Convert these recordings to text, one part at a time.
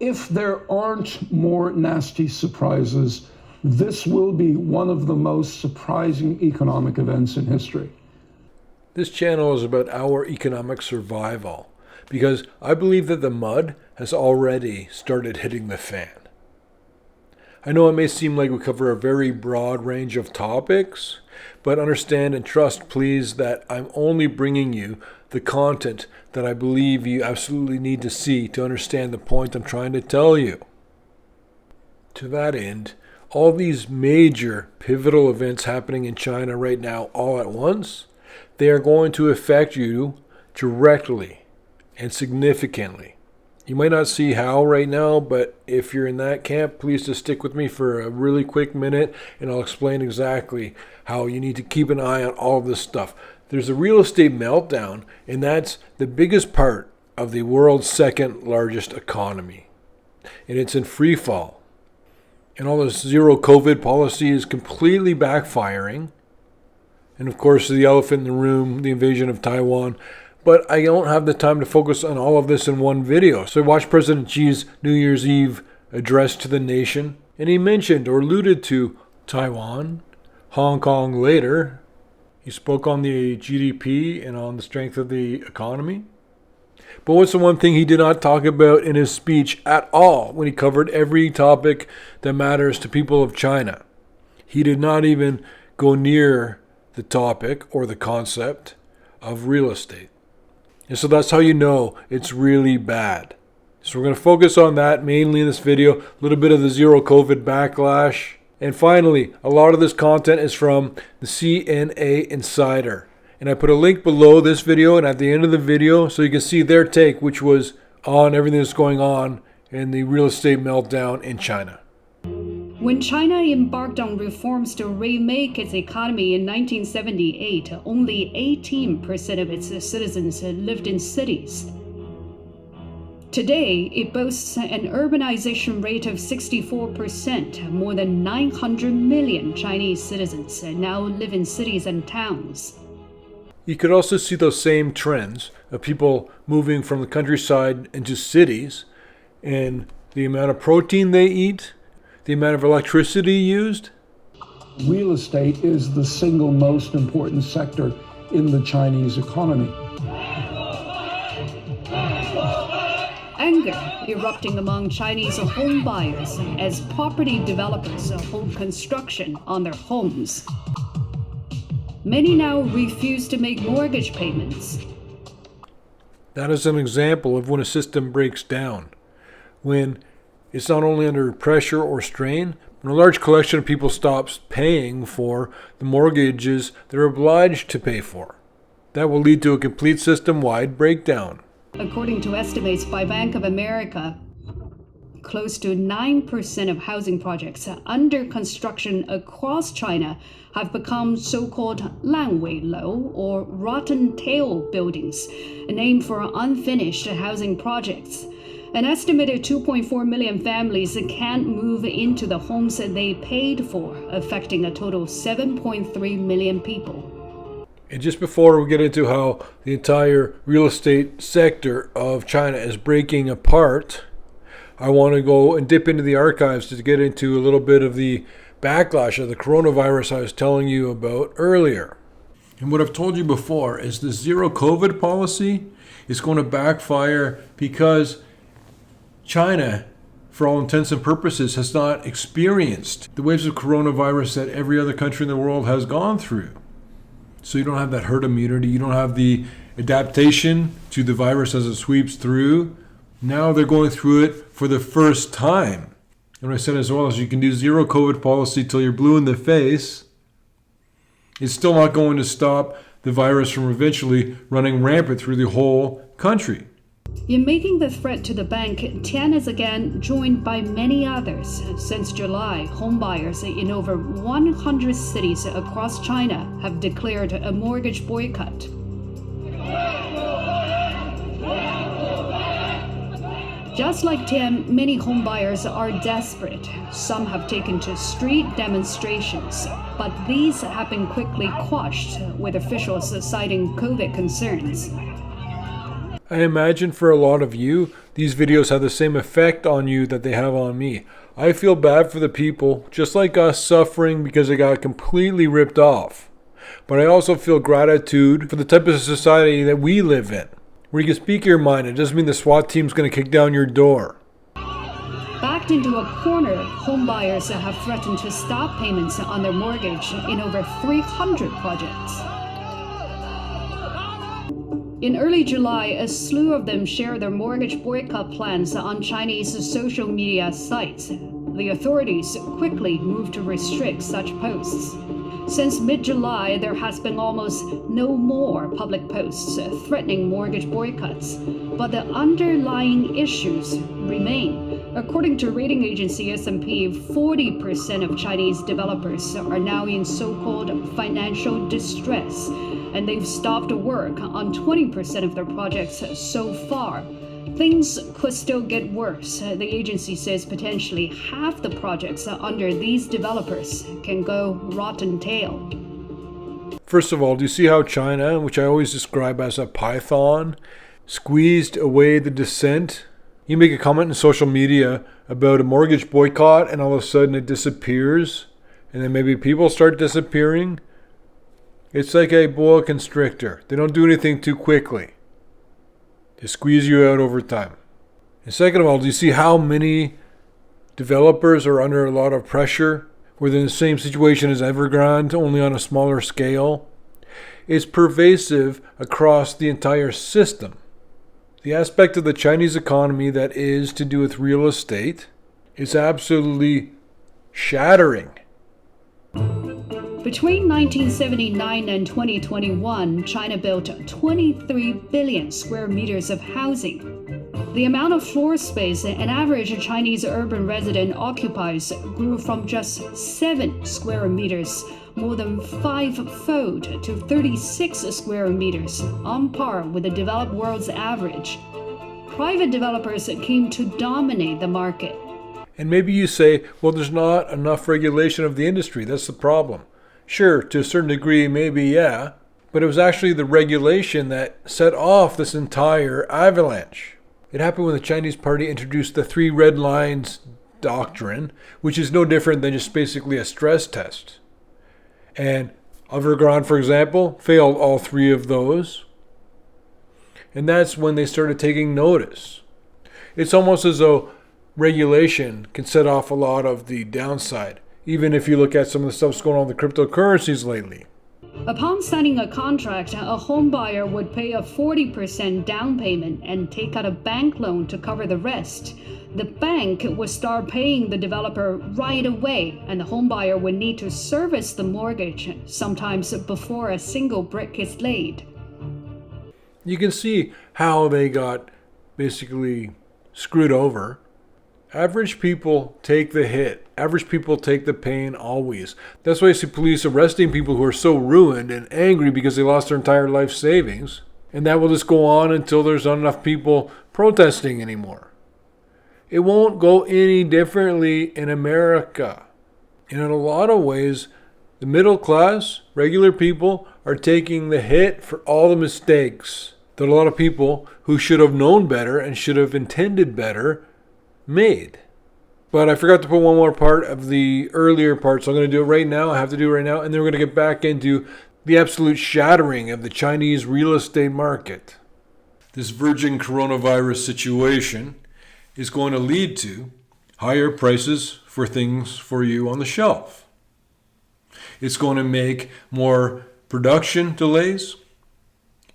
if there aren't more nasty surprises, this will be one of the most surprising economic events in history. This channel is about our economic survival because I believe that the mud has already started hitting the fan. I know it may seem like we cover a very broad range of topics, but understand and trust, please, that I'm only bringing you the content that I believe you absolutely need to see to understand the point I'm trying to tell you. To that end, all these major pivotal events happening in China right now all at once, they are going to affect you directly and significantly. You might not see how right now, but if you're in that camp, please just stick with me for a really quick minute and I'll explain exactly how you need to keep an eye on all of this stuff. There's a real estate meltdown, and that's the biggest part of the world's second largest economy. And it's in free fall. And all this zero COVID policy is completely backfiring. And of course, the elephant in the room, the invasion of Taiwan. But I don't have the time to focus on all of this in one video. So I watched President Xi's New Year's Eve address to the nation, and he mentioned or alluded to Taiwan, Hong Kong later. He spoke on the GDP and on the strength of the economy. But what's the one thing he did not talk about in his speech at all when he covered every topic that matters to people of China? He did not even go near the topic or the concept of real estate. And so that's how you know it's really bad. So we're going to focus on that mainly in this video, a little bit of the zero COVID backlash. And finally, a lot of this content is from the CNA Insider. And I put a link below this video and at the end of the video so you can see their take, which was on everything that's going on in the real estate meltdown in China. When China embarked on reforms to remake its economy in 1978, only 18% of its citizens lived in cities. Today, it boasts an urbanization rate of 64%. More than 900 million Chinese citizens now live in cities and towns. You could also see those same trends of people moving from the countryside into cities and the amount of protein they eat, the amount of electricity used. Real estate is the single most important sector in the Chinese economy. Anger erupting among Chinese home buyers as property developers hold construction on their homes. Many now refuse to make mortgage payments. That is an example of when a system breaks down, when it's not only under pressure or strain, but a large collection of people stops paying for the mortgages they're obliged to pay for. That will lead to a complete system-wide breakdown. According to estimates by Bank of America, close to 9% of housing projects under construction across China have become so-called 烂尾楼 or rotten tail buildings, a name for unfinished housing projects. An estimated 2.4 million families can't move into the homes they paid for, affecting a total of 7.3 million people. And just before we get into how the entire real estate sector of China is breaking apart, I want to go and dip into the archives to get into a little bit of the backlash of the coronavirus I was telling you about earlier. And what I've told you before is the zero COVID policy is going to backfire because China, for all intents and purposes, has not experienced the waves of coronavirus that every other country in the world has gone through. So you don't have that herd immunity, you don't have the adaptation to the virus as it sweeps through. Now they're going through it for the first time. And what I said as well is you can do zero COVID policy till you're blue in the face. It's still not going to stop the virus from eventually running rampant through the whole country. In making the threat to the bank, Tian is again joined by many others. Since July, homebuyers in over 100 cities across China have declared a mortgage boycott. Just like Tian, many homebuyers are desperate. Some have taken to street demonstrations, but these have been quickly quashed, with officials citing COVID concerns. I imagine for a lot of you, these videos have the same effect on you that they have on me. I feel bad for the people, just like us, suffering because they got completely ripped off. But I also feel gratitude for the type of society that we live in, where you can speak your mind. It doesn't mean the SWAT team's going to kick down your door. Backed into a corner, homebuyers have threatened to stop payments on their mortgage in over 300 projects. In early July, a slew of them shared their mortgage boycott plans on Chinese social media sites. The authorities quickly moved to restrict such posts. Since mid-July, there has been almost no more public posts threatening mortgage boycotts, but the underlying issues remain. According to rating agency S&P, 40% of Chinese developers are now in so-called financial distress, and they've stopped work on 20% of their projects so far. Things could still get worse. The agency says potentially half the projects under these developers can go rotten tail. First of all, do you see how China, which I always describe as a python, squeezed away the dissent? You make a comment in social media about a mortgage boycott and all of a sudden it disappears, and then maybe people start disappearing. It's like a boa constrictor. They don't do anything too quickly. They squeeze you out over time. And second of all, do you see how many developers are under a lot of pressure? Where they're in the same situation as Evergrande, only on a smaller scale. It's pervasive across the entire system. The aspect of the Chinese economy that is to do with real estate is absolutely shattering. Between 1979 and 2021, China built 23 billion square meters of housing. The amount of floor space an average Chinese urban resident occupies grew from just 7 square meters, more than 5-fold, to 36 square meters, on par with the developed world's average. Private developers came to dominate the market. And maybe you say, well, there's not enough regulation of the industry. That's the problem. Sure, to a certain degree, maybe, yeah. But it was actually the regulation that set off this entire avalanche. It happened when the Chinese party introduced the 3 red lines doctrine, which is no different than just basically a stress test. And Evergrande, for example, failed all 3 of those. And that's when they started taking notice. It's almost as though regulation can set off a lot of the downside, even if you look at some of the stuff that's going on with the cryptocurrencies lately. Upon signing a contract, a home buyer would pay a 40% down payment and take out a bank loan to cover the rest. The bank would start paying the developer right away, and the home buyer would need to service the mortgage, sometimes before a single brick is laid. You can see how they got basically screwed over. Average people take the hit. Average people take the pain always. That's why you see police arresting people who are so ruined and angry because they lost their entire life savings. And that will just go on until there's not enough people protesting anymore. It won't go any differently in America. And in a lot of ways, the middle class, regular people, are taking the hit for all the mistakes that a lot of people who should have known better and should have intended better made. But I forgot to put one more part of the earlier part, so I'm going to do it right now. I have to do it right now, and then we're going to get back into the absolute shattering of the Chinese real estate market. This virgin coronavirus situation is going to lead to higher prices for things for you on the shelf. It's going to make more production delays.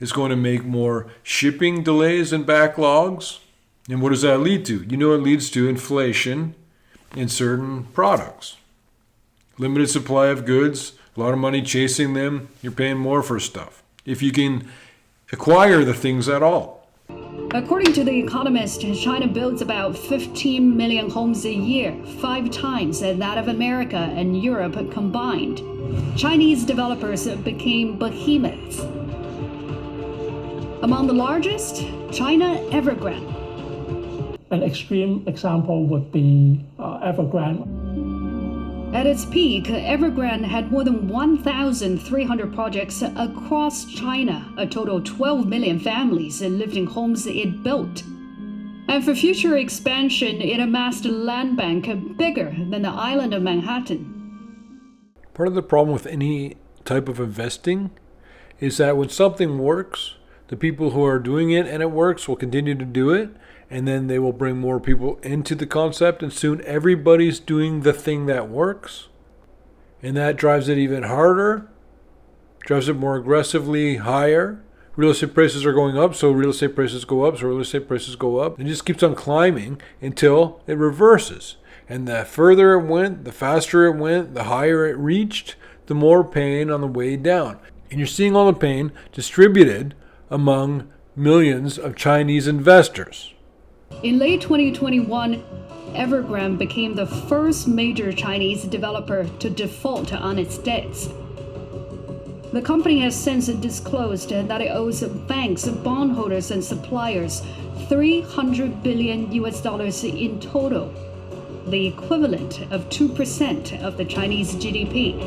It's going to make more shipping delays and backlogs. And what does that lead to? You know, it leads to inflation in certain products. Limited supply of goods, a lot of money chasing them, you're paying more for stuff. If you can acquire the things at all. According to The Economist, China builds about 15 million homes a year, 5 times that of America and Europe combined. Chinese developers became behemoths. Among the largest, China Evergrande. An extreme example would be Evergrande. At its peak, Evergrande had more than 1,300 projects across China. A total of 12 million families lived in homes it built. And for future expansion, it amassed a land bank bigger than the island of Manhattan. Part of the problem with any type of investing is that when something works, the people who are doing it and it works will continue to do it, and then they will bring more people into the concept, and soon everybody's doing the thing that works. And that drives it even harder, drives it more aggressively higher. Real estate prices are going up, so real estate prices go up, so real estate prices go up. It just keeps on climbing until it reverses. And the further it went, the faster it went, the higher it reached, the more pain on the way down. And you're seeing all the pain distributed among millions of Chinese investors. In late 2021, Evergrande became the first major Chinese developer to default on its debts. The company has since disclosed that it owes banks, bondholders, and suppliers $300 billion in total, the equivalent of 2% of the Chinese GDP.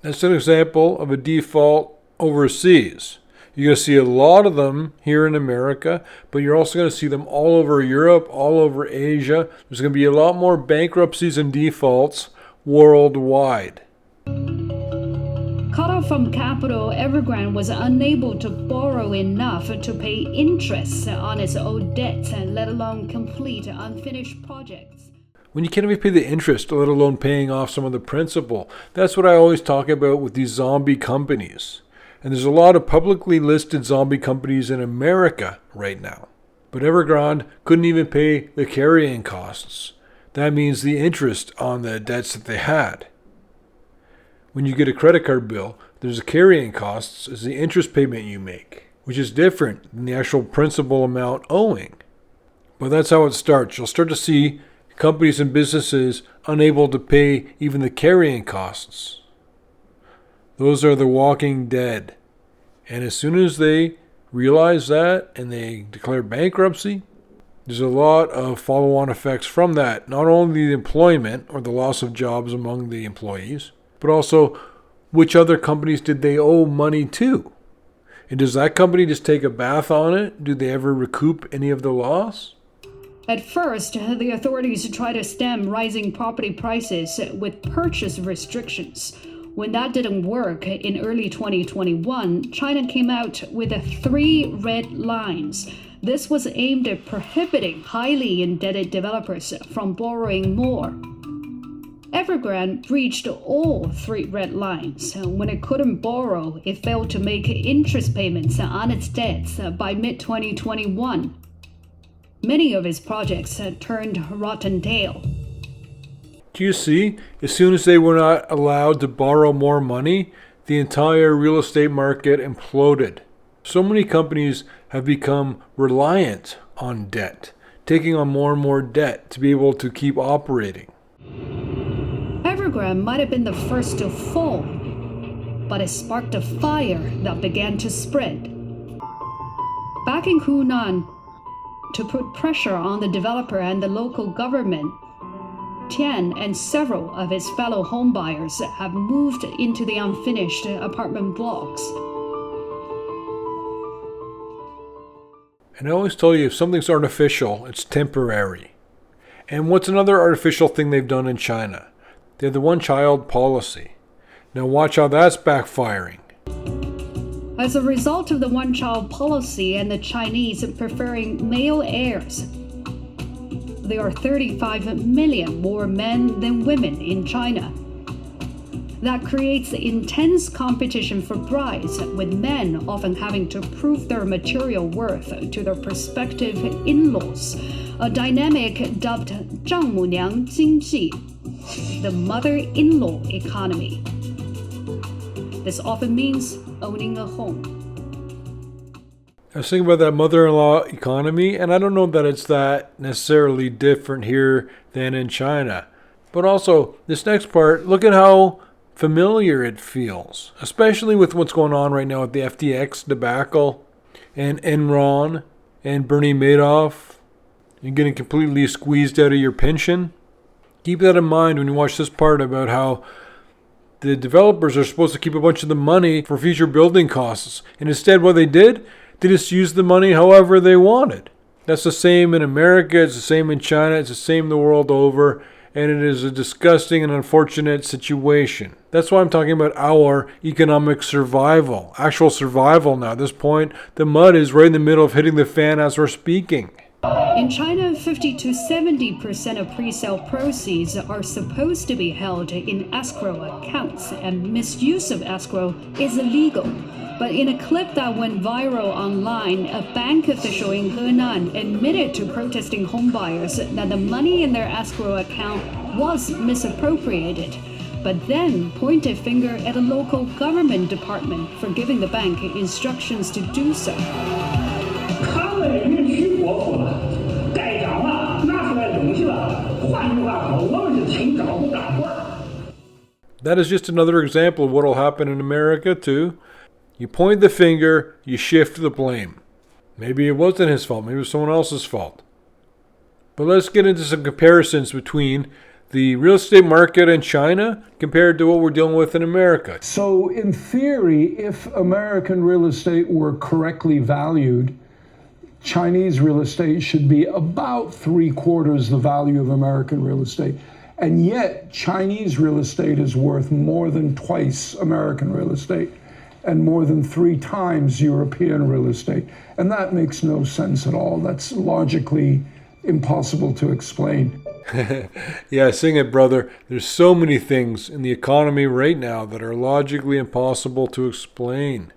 That's an example of a default overseas. You're going to see a lot of them here in America, but you're also going to see them all over Europe, all over Asia. There's going to be a lot more bankruptcies and defaults worldwide. Cut off from capital, Evergrande was unable to borrow enough to pay interest on its old debts, let alone complete unfinished projects. When you can't even pay the interest, let alone paying off some of the principal. That's what I always talk about with these zombie companies. And there's a lot of publicly listed zombie companies in America right now. But Evergrande couldn't even pay the carrying costs. That means the interest on the debts that they had. When you get a credit card bill, there's a carrying costs as the interest payment you make, which is different than the actual principal amount owing. But that's how it starts. You'll start to see companies and businesses unable to pay even the carrying costs. Those are the walking dead. And as soon as they realize that and they declare bankruptcy, there's a lot of follow-on effects from that. Not only the employment or the loss of jobs among the employees, but also which other companies did they owe money to? And does that company just take a bath on it? Do they ever recoup any of the loss? At first, the authorities tried to stem rising property prices with purchase restrictions. When that didn't work in early 2021, China came out with 3 red lines. This was aimed at prohibiting highly indebted developers from borrowing more. Evergrande breached all 3 red lines. When it couldn't borrow, it failed to make interest payments on its debts by mid-2021. Many of its projects turned rotten tail. Do you see? As soon as they were not allowed to borrow more money, the entire real estate market imploded. So many companies have become reliant on debt, taking on more and more debt to be able to keep operating. Evergrande might have been the first to fall, but it sparked a fire that began to spread. Back in Hunan, to put pressure on the developer and the local government, Tian and several of his fellow homebuyers have moved into the unfinished apartment blocks. And I always tell you, if something's artificial, it's temporary. And what's another artificial thing they've done in China? They have the one-child policy. Now watch how that's backfiring. As a result of the one-child policy and the Chinese preferring male heirs, there are 35 million more men than women in China. That creates intense competition for brides, with men often having to prove their material worth to their prospective in-laws, a dynamic dubbed 丈母娘经济, the mother-in-law economy. This often means owning a home. I was thinking about that mother-in-law economy, and I don't know that it's that necessarily different here than in China. But also, this next part, look at how familiar it feels, especially with what's going on right now with the FTX debacle and Enron and Bernie Madoff. You're getting completely squeezed out of your pension. Keep that in mind when you watch this part about how the developers are supposed to keep a bunch of the money for future building costs. And instead what they did, they just used the money however they wanted. That's the same in America, it's the same in China, it's the same the world over. And it is a disgusting and unfortunate situation. That's why I'm talking about our economic survival. Actual survival now. At this point, the mud is right in the middle of hitting the fan as we're speaking. In China, 50 to 70% of pre-sale proceeds are supposed to be held in escrow accounts, and misuse of escrow is illegal. But in a clip that went viral online, a bank official in Henan admitted to protesting homebuyers that the money in their escrow account was misappropriated, but then pointed finger at a local government department for giving the bank instructions to do so. That is just another example of what will happen in America too. You point the finger, you shift the blame. Maybe it wasn't his fault, maybe it was someone else's fault. But let's get into some comparisons between the real estate market in China compared to what we're dealing with in America. So in theory, if American real estate were correctly valued, Chinese real estate should be about 3/4 the value of American real estate. And yet Chinese real estate is worth more than twice American real estate and more than 3 times European real estate. And that makes no sense at all. That's logically impossible to explain. Yeah, sing it, brother. There's so many things in the economy right now that are logically impossible to explain.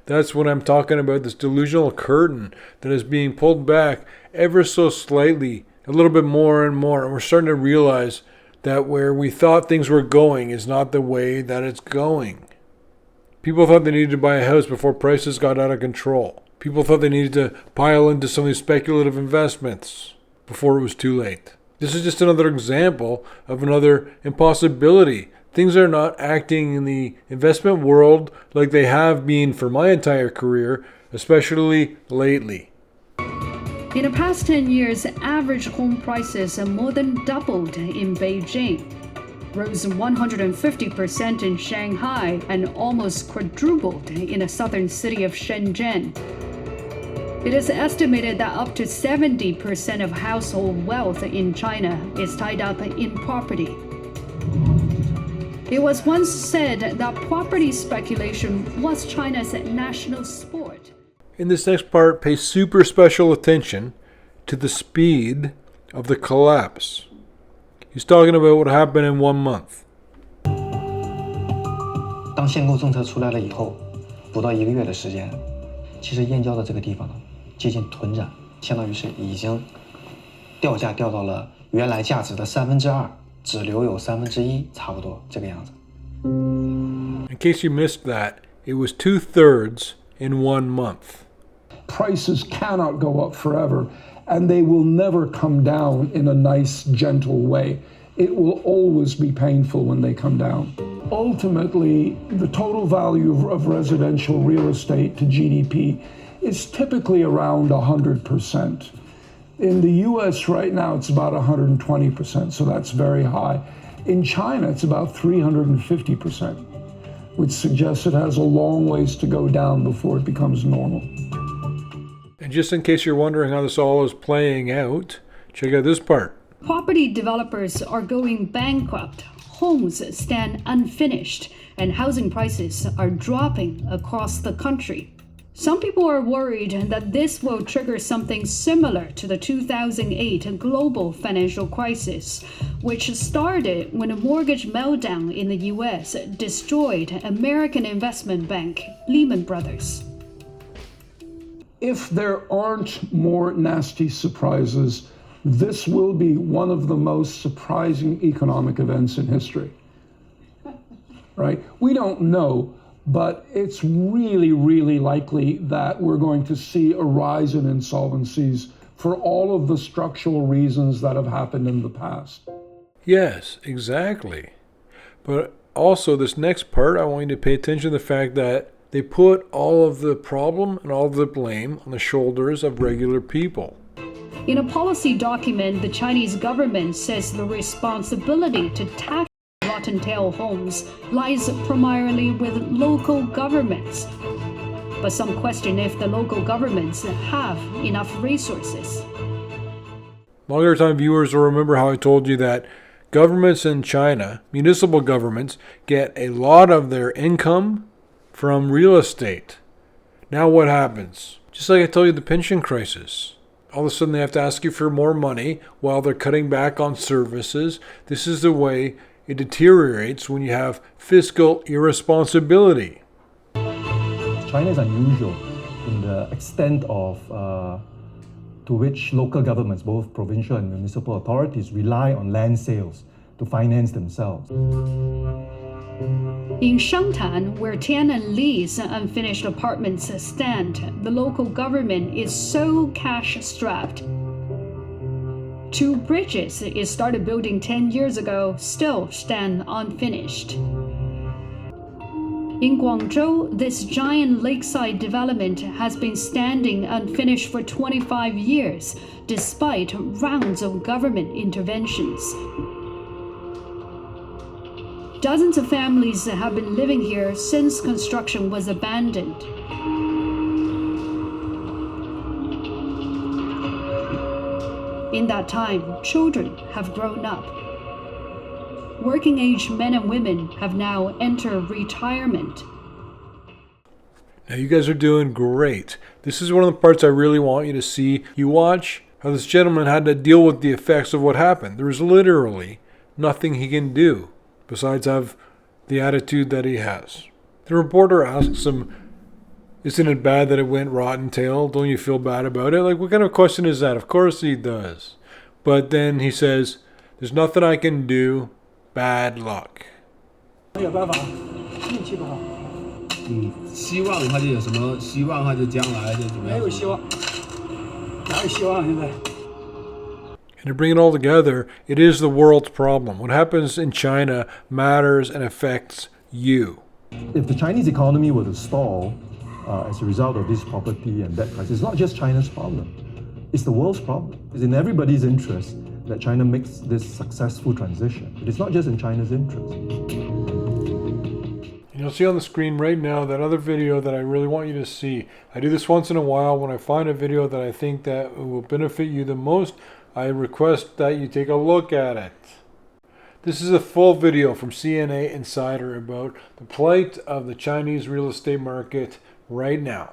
That's what I'm talking about, this delusional curtain that is being pulled back ever so slightly, a little bit more and more. And we're starting to realize that where we thought things were going is not the way that it's going. People thought they needed to buy a house before prices got out of control. People thought they needed to pile into some of these speculative investments before it was too late. This is just another example of another impossibility. Things are not acting in the investment world like they have been for my entire career, especially lately. In the past 10 years, average home prices have more than doubled in Beijing, rose 150% in Shanghai, and almost quadrupled in the southern city of Shenzhen. It is estimated that up to 70% of household wealth in China is tied up in property. It was once said that property speculation was China's national sport. In this next part, pay super special attention to the speed of the collapse. He's talking about what happened in 1 month. 当限购政策出来了以后，不到1个月的时间，其实燕郊的这个地方呢，接近屯展，相当于是已经掉价掉到了原来价值的2/3，只留有1/3，差不多这个样子。In case you missed that, it was 2/3 in 1 month. Prices cannot go up forever, and they will never come down in a nice, gentle way. It will always be painful when they come down. Ultimately, the total value of residential real estate to GDP is typically around 100%. In the US right now, it's about 120%, so that's very high. In China, it's about 350%, which suggests it has a long ways to go down before it becomes normal. And just in case you're wondering how this all is playing out, check out this part. Property developers are going bankrupt, homes stand unfinished, and housing prices are dropping across the country. Some people are worried that this will trigger something similar to the 2008 global financial crisis, which started when a mortgage meltdown in the US destroyed American investment bank Lehman Brothers. If there aren't more nasty surprises, this will be one of the most surprising economic events in history. Right? We don't know, but it's really, really likely that we're going to see a rise in insolvencies for all of the structural reasons that have happened in the past. Yes, exactly. But also, this next part, I want you to pay attention to the fact that they put all of the problem and all of the blame on the shoulders of regular people. In a policy document, the Chinese government says the responsibility to tackle rotten tail homes lies primarily with local governments. But some question if the local governments have enough resources. Longer time viewers will remember how I told you that governments in China, municipal governments, get a lot of their income from real estate. Now what happens? Just like I told you, the pension crisis. All of a sudden they have to ask you for more money while they're cutting back on services. This is the way it deteriorates when you have fiscal irresponsibility. China is unusual in the extent of to which local governments, both provincial and municipal authorities, rely on land sales to finance themselves. In Shangtan, where Tian and Lee's unfinished apartments stand, the local government is so cash-strapped. 2 bridges it started building 10 years ago still stand unfinished. In Guangzhou, this giant lakeside development has been standing unfinished for 25 years, despite rounds of government interventions. Dozens of families have been living here since construction was abandoned. In that time, children have grown up. Working-age men and women have now entered retirement. Now you guys are doing great. This is one of the parts I really want you to see. You watch how this gentleman had to deal with the effects of what happened. There was literally nothing he can do besides have the attitude that he has. The reporter asks him, isn't it bad that it went rotten tail? Don't you feel bad about it? Like, what kind of question is that? Of course he does. But then he says, there's nothing I can do. Bad luck. 没有办法，运气不好。希望他就有什么希望，他就将来就怎么样？没有希望，哪有希望现在？ And to bring it all together, it is the world's problem. What happens in China matters and affects you. If the Chinese economy were to stall as a result of this property and debt crisis, it's not just China's problem. It's the world's problem. It's in everybody's interest that China makes this successful transition. But it's not just in China's interest. You'll see on the screen right now that other video that I really want you to see. I do this once in a while. When I find a video that I think that will benefit you the most, I request that you take a look at it. This is a full video from CNA Insider about the plight of the Chinese real estate market right now.